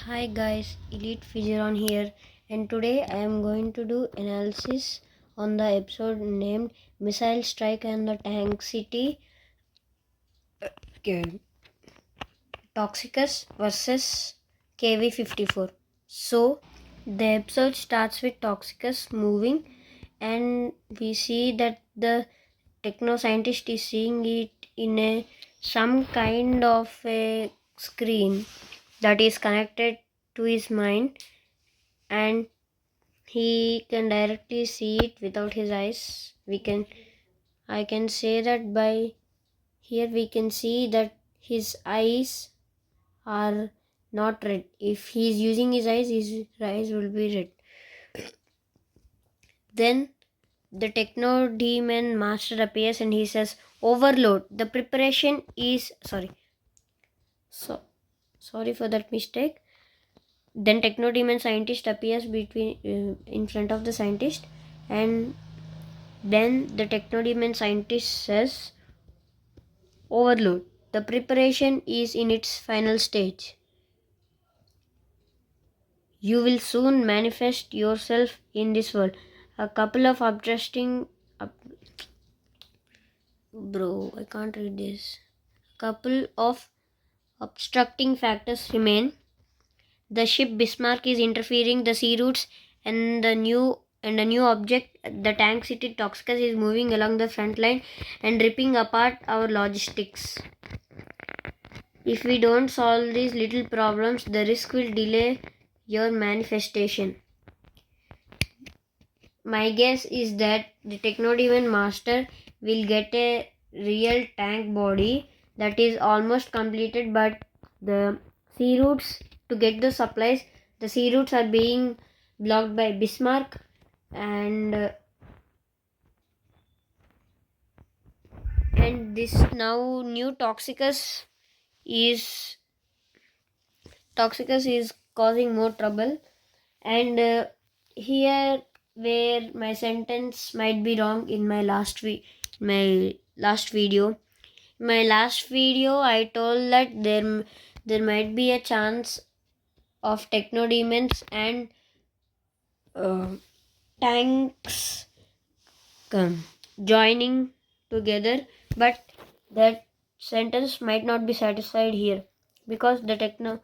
Hi guys, Elite Fizeron here, and today I am going to do analysis on the episode named Missile Strike and the Tank City Toxicus versus KV-54. So the episode starts with Toxicus moving, and we see that the techno scientist is seeing it in some kind of a screen that is connected to his mind, and he can directly see it without his eyes. I can say that by here we can see that his eyes are not red. If he is using his eyes will be red. Then the techno demon master appears and he says, overload. The preparation is sorry for that mistake. Then techno demon scientist appears in front of the scientist, and then the techno demon scientist says, overload. The preparation is in its final stage. You will soon manifest yourself in this world. A couple of I can't read this. A couple of obstructing factors remain. The ship Bismarck is interfering. The sea routes and a new object, the tank city Toxicus, is moving along the front line and ripping apart our logistics. If we don't solve these little problems, the risk will delay your manifestation. My guess is that the Technodemon Master will get a real tank body that is almost completed, but the sea routes to get the supplies, the sea routes are being blocked by Bismarck, and this now new is Toxicus is causing more trouble. And here where my sentence might be wrong in my last video. In my last video I told that there might be a chance of technodemons and tanks joining together, but that sentence might not be satisfied here because the techno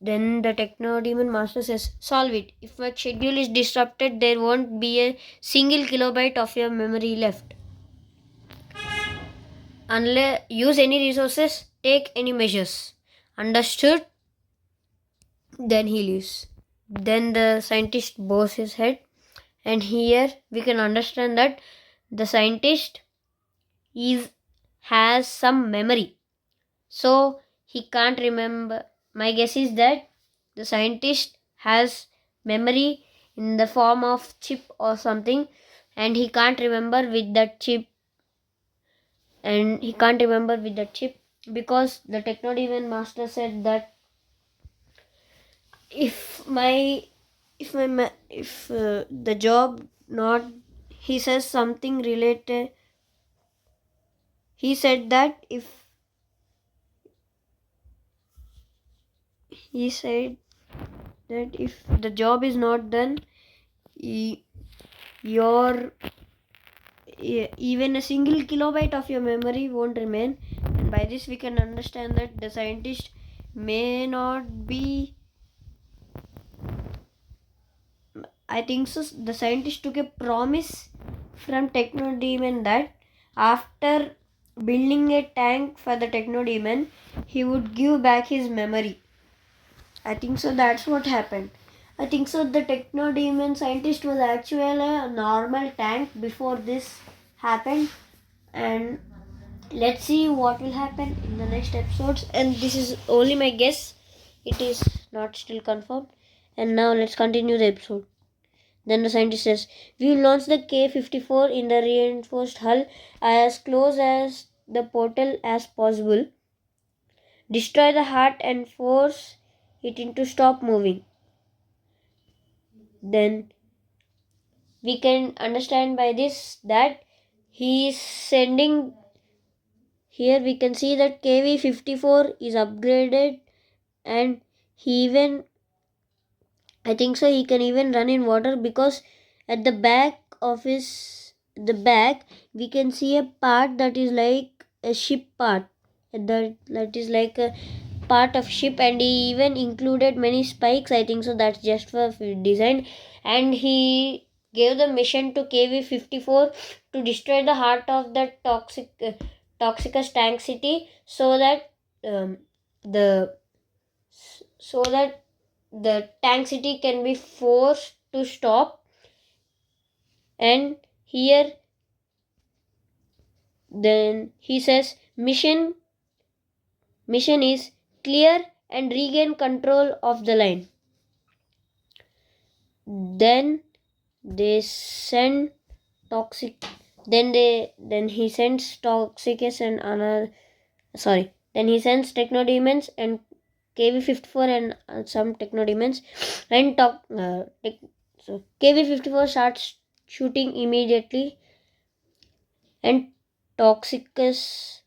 then the Technodemon Master says, solve it. If my schedule is disrupted, there won't be a single kilobyte of your memory left. Unless use any resources, take any measures. Understood? Then he leaves. Then the scientist bows his head, and here we can understand that the scientist has some memory. So he can't remember. My guess is that the scientist has memory in the form of chip or something, and he can't remember with that chip, because the Technodemon Master said that if the job not, he says something related. He said that if the job is not done, your even a single kilobyte of your memory won't remain. And by this we can understand that the scientist may not be, I think so, the scientist took a promise from Technodemon that after building a tank for the Technodemon, he would give back his memory. I think so, that's what happened. I think so, the Technodemon scientist was actually a normal tank before this happened, and let's see what will happen in the next episodes. And this is only my guess, it is not still confirmed. And now let's continue the episode. Then the scientist says, we will launch the K-54 in the reinforced hull as close as the portal as possible. Destroy the heart and force it into stop moving. Then we can understand by this that he is sending. Here we can see that KV-54 is upgraded, and he even, I think so, he can even run in water, because at the back of the back we can see a part that is like a ship part, that is like a part of ship, and he even included many spikes. I think so that's just for design, and he gave the mission to KV-54 to destroy the heart of the Toxicus tank city, so that the so that the tank city can be forced to stop. And here then he says mission is clear and regain control of the line. Then they send toxic then he sends Toxicus and another, sorry, then he sends Technodemons and KV-54 and some Technodemons, and so KV-54 starts shooting immediately, and Toxicus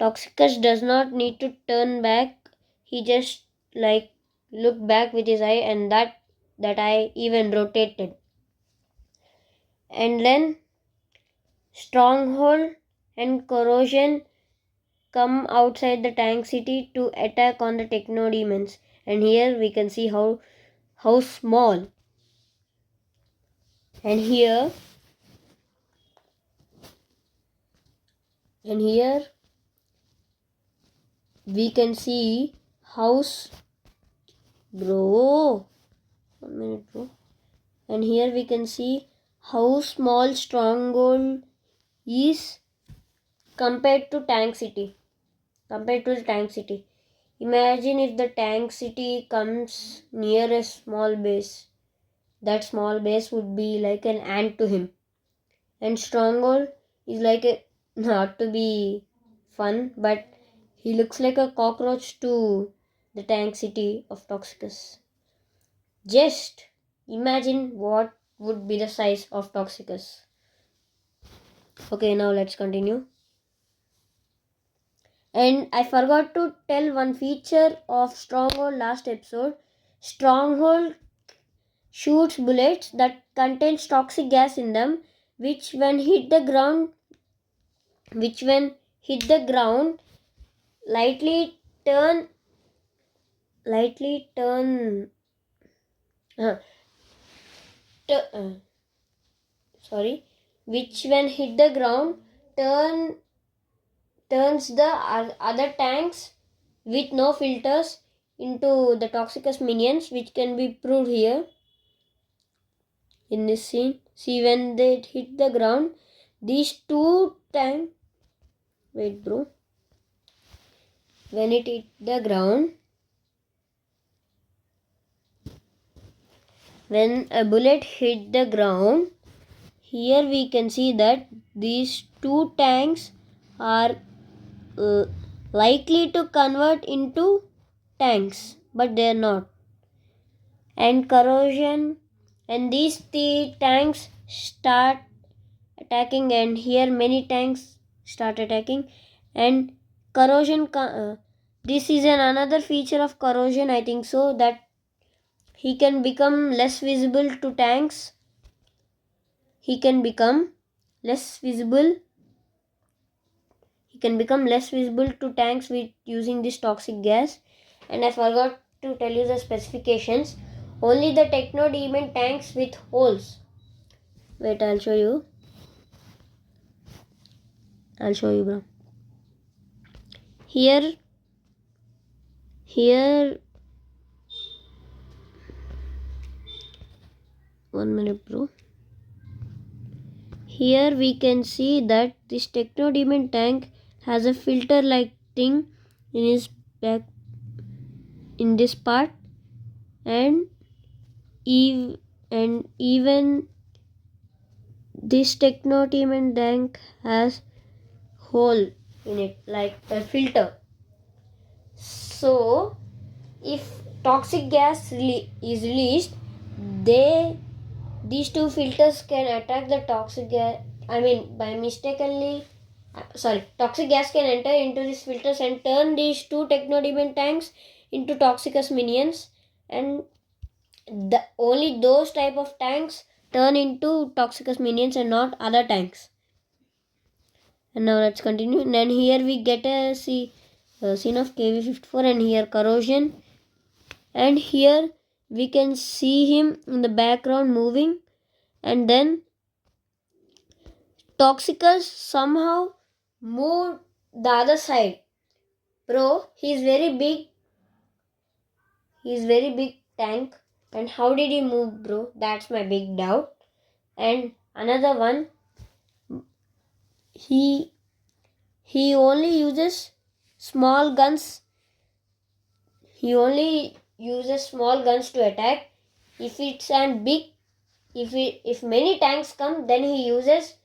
does not need to turn back. He just like looked back with his eye, and that eye even rotated. And then Stronghold and Corrosion come outside the tank city to attack on the Technodemons. And here we can see how small. And here we can see bro, 1 minute bro. And here we can see how small Stronghold is compared to the tank city. Imagine if the tank city comes near a small base. That small base would be like an ant to him. And Stronghold is like not to be fun, but he looks like a cockroach to the tank city of Toxicus. Just imagine what would be the size of Toxicus. Okay, now let's continue. And I forgot to tell one feature of Stronghold last episode. Stronghold shoots bullets that contains toxic gas in them, which when hit the ground, lightly turn which when hit the ground turns the other tanks with no filters into the Toxicus minions, which can be proved here in this scene. See, when they hit the ground, these two tanks, wait bro, when it hit the ground, when a bullet hit the ground, here we can see that these two tanks are likely to convert into tanks, but they are not. And Corrosion and these three tanks start attacking, and here many tanks start attacking. And Corrosion, this is another feature of Corrosion, I think so, that he can become less visible to tanks. He can become less visible to tanks with using this toxic gas. And I forgot to tell you the specifications. Only the Technodemon tanks with holes. Wait, I'll show you bro. Here 1 minute bro. Here we can see that this Technodemon tank has a filter like thing in his back, in this part, and even this Technodemon tank has hole in it like a filter. So if toxic gas is released, these two filters can attack the by mistakenly, toxic gas can enter into these filters and turn these two technodemon tanks into toxicous minions, and only those type of tanks turn into toxicous minions and not other tanks. And now let's continue. And then here we get a scene of KV-54, and here corrosion, and here we can see him in the background moving, and then Toxicus somehow moved the other side. Bro, he's very big. He's very big tank. And how did he move, bro? That's my big doubt. And another one, he only uses small guns. He only uses small guns to attack. If it's an big, if many tanks come, then he uses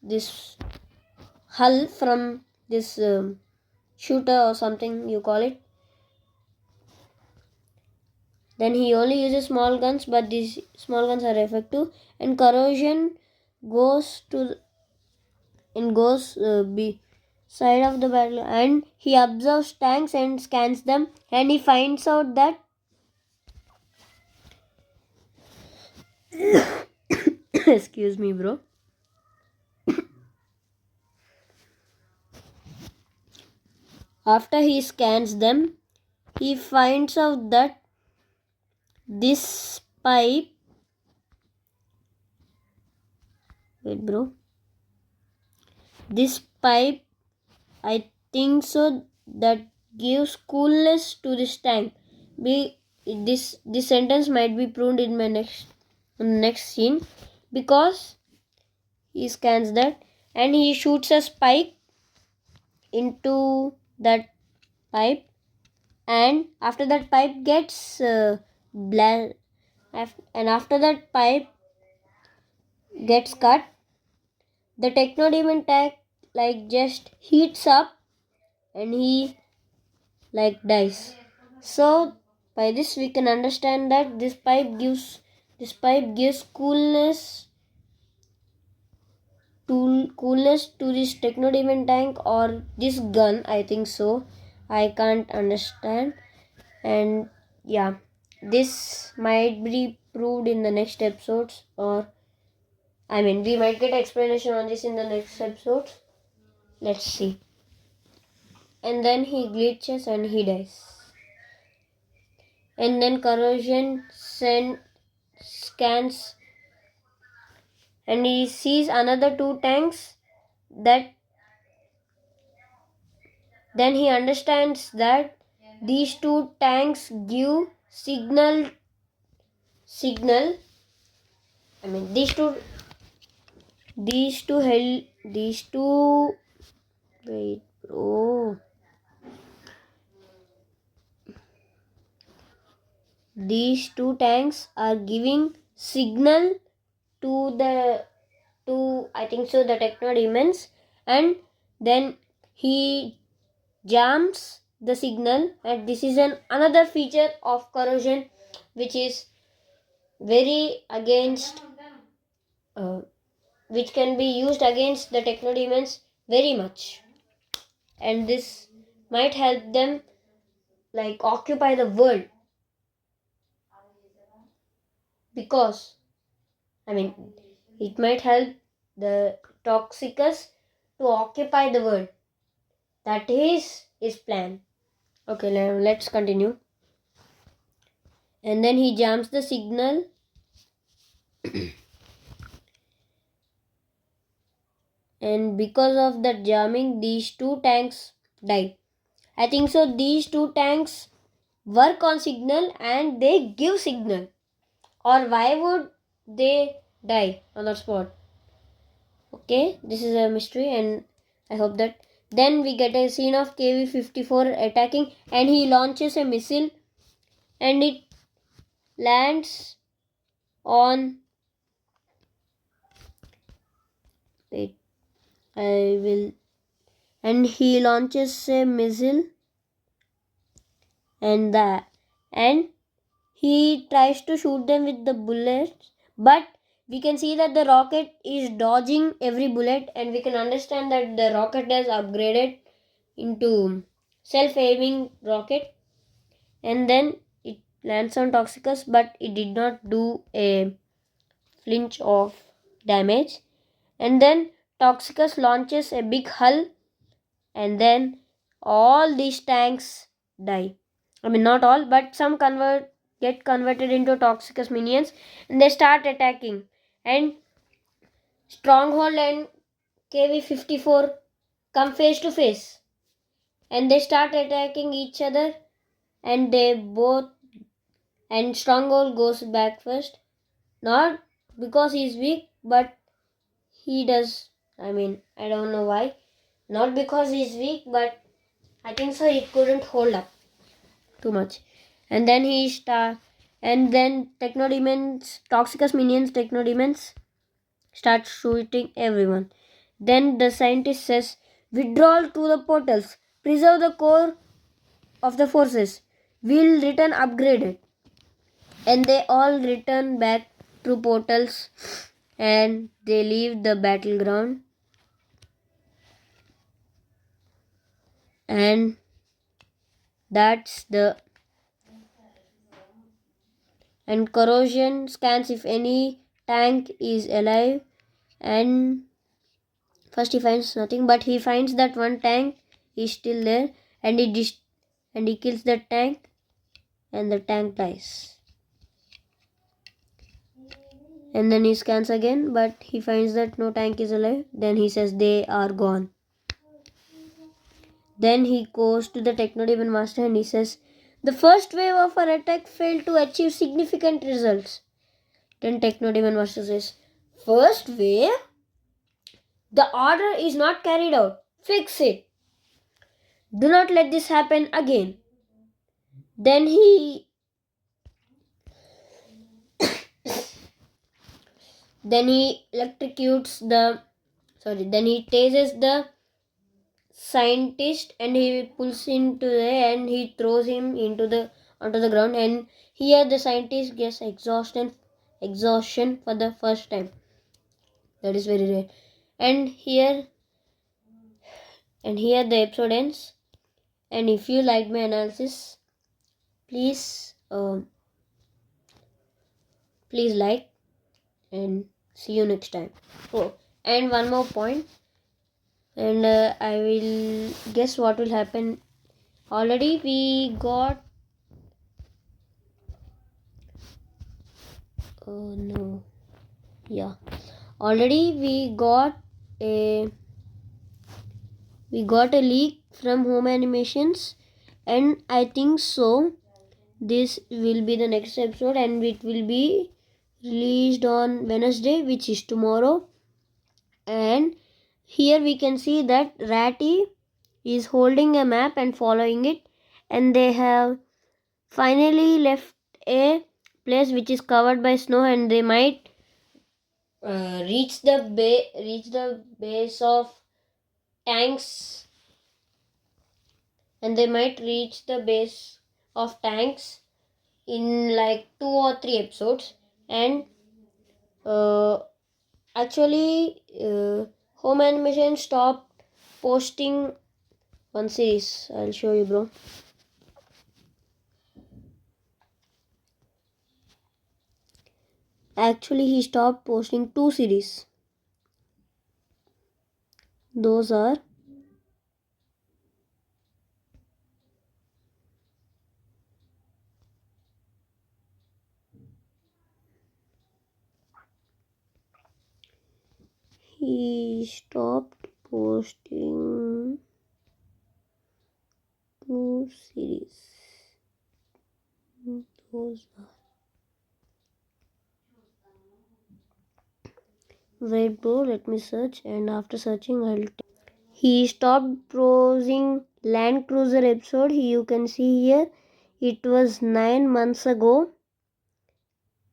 this hull from this shooter or something you call it. Then he only uses small guns, but these small guns are effective. And corrosion goes beside of the battle, and he observes tanks and scans them, and he finds out that excuse me, bro. After he scans them, he finds out that this pipe, this pipe, I think so, that gives coolness to this tank. This sentence might be proved in my next scene, because he scans that and he shoots a spike into that pipe, and after that pipe gets and after that pipe gets cut, the technodemon tank just heats up and he dies. So by this we can understand that this pipe gives coolness to this technodemon tank or this gun, I think so. I can't understand. And yeah, this might be proved in the next episodes, or we might get explanation on this in the next episode. Let's see. And then he glitches and he dies. And then corrosion scans and he sees another two tanks. That then he understands that these two tanks give signal. These two wait, bro. These two tanks are giving signal to I think so the technodemons, and then he jams the signal, and this is another feature of corrosion which is very against which can be used against the technodemons very much, and this might help them occupy the world, because it might help the Toxicus to occupy the world. That is his plan. Okay, now let's continue. And then he jams the signal and because of that jamming, these two tanks die. I think so these two tanks work on signal and they give signal, or why would they die on that spot? Okay, this is a mystery, and I hope that then we get a scene of KV-54 attacking, and he launches a missile and it lands on and he launches a missile and he tries to shoot them with the bullets, but we can see that the rocket is dodging every bullet, and we can understand that the rocket is upgraded into self-aiming rocket, and then it lands on Toxicus, but it did not do a flinch of damage. And then Toxicus launches a big hull, and then all these tanks die. I mean, not all, but some get converted into Toxicus minions, and they start attacking. And Stronghold and KV-54 come face to face, and they start attacking each other, and they both, and Stronghold goes back first, not because he's weak, but he does. I mean, I don't know why. Not because he's weak, but I think so he couldn't hold up too much. And then and then Technodemons, Toxicus minions, Technodemons start shooting everyone. Then the scientist says, withdrawal to the portals, preserve the core of the forces, will return upgraded. And they all return back through portals, and they leave the battleground. And that's the and corrosion scans if any tank is alive, and first he finds nothing, but he finds that one tank is still there, and he kills the tank, and the tank dies. And then he scans again, but he finds that no tank is alive. Then he says they are gone. Then he goes to the Technodemon Master and he says, the first wave of our attack failed to achieve significant results. Then Technodemon Master says, first wave? The order is not carried out. Fix it. Do not let this happen again. Then he electrocutes then he tases the scientist, and he pulls into and he throws him onto the ground, and here the scientist gets exhaustion for the first time. That is very rare. And here the episode ends. And if you liked my analysis, please like, and see you next time. Oh, and one more point, and I will guess what will happen. Already we got already we got a leak from Home Animations, and I think so this will be the next episode, and it will be released on Wednesday, which is tomorrow. And here we can see that Ratty is holding a map and following it, and they have finally left a place which is covered by snow, and they might reach the base of tanks, and they might reach the base of tanks in like 2 or 3 episodes. And actually Home Animation stopped posting one series. I'll show you, bro. Actually he stopped posting 2 series. Those are he stopped posting 2 series. Those are, wait bro, let me search, and after searching I'll he stopped posting Land Cruiser episode. You can see here it was 9 months ago,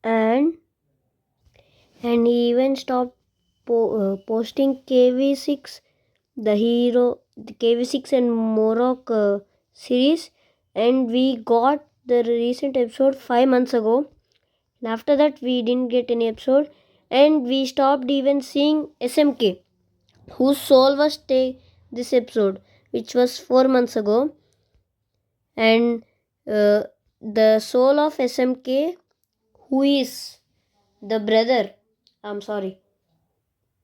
and he even stopped posting KV6, the KV6 and Morok series, and we got the recent episode 5 months ago, and after that we didn't get any episode. and we stopped even seeing SMK, whose soul was this episode, which was 4 months ago. And the soul of SMK, who is the brother,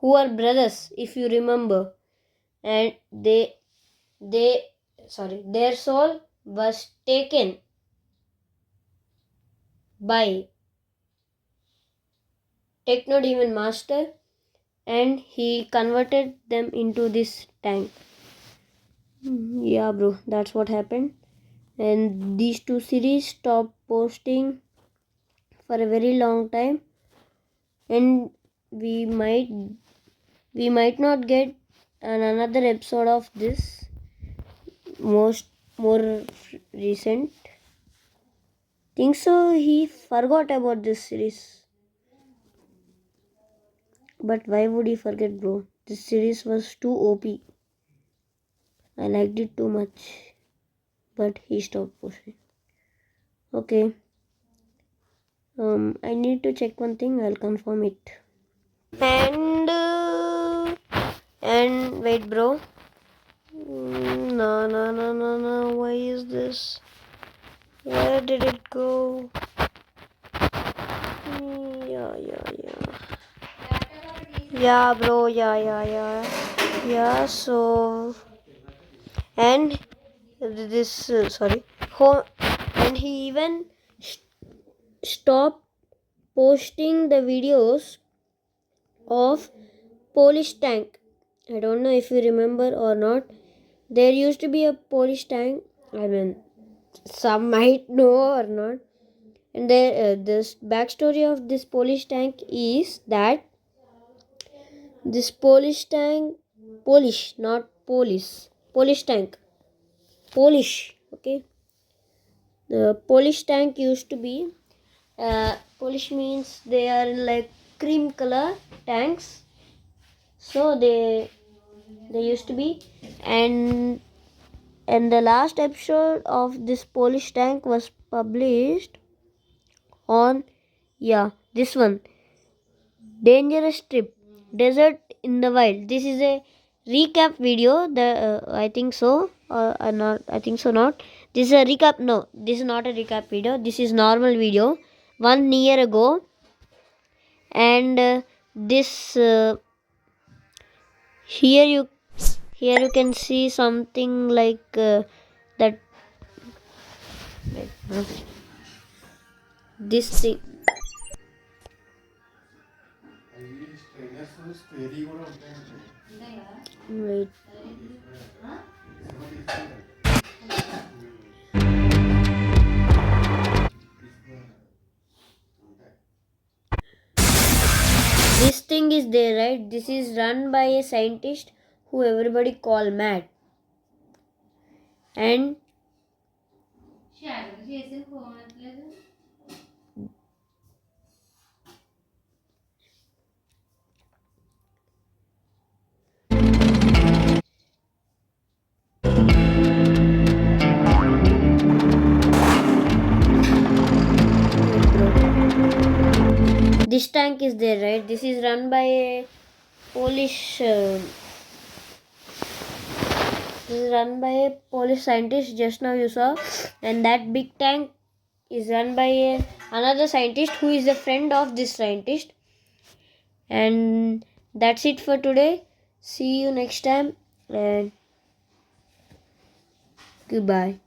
who are brothers, if you remember, and their soul was taken by Techno Demon Master, and he converted them into this tank. Yeah, bro, that's what happened. And these two series stopped posting for a very long time, and we might not get another episode of this more recent. Think so he forgot about this series. But why would he forget, bro? This series was too OP. I liked it too much. But he stopped posting. Okay. I need to check one thing. I'll confirm it. And wait, bro. No. Why is this? Where did it go? Yeah. Yeah, bro. Yeah. So, and this and he even stopped posting the videos of Polish tank. I don't know if you remember or not. There used to be a Polish tank. I mean, some might know or not. And this backstory of this Polish tank is that this Polish tank, not Polish, Polish tank, Polish. Okay, the Polish tank used to be. Polish means they are like cream color tanks. So they used to be, and the last episode of this Polish tank was published on this one, Dangerous Trip, Desert in the Wild. This is a recap video. I think so, or not. I think so. Not. This is a recap. No, this is not a recap video. This is normal video. 1 year ago, and this here you can see something like that. This thing. Wait. This thing is there, right? This is run by a scientist who everybody call mad. And this tank is there, right? This is run by a Polish. This is run by a Polish scientist. Just now you saw, and that big tank is run by another scientist who is a friend of this scientist. And that's it for today. See you next time, and goodbye.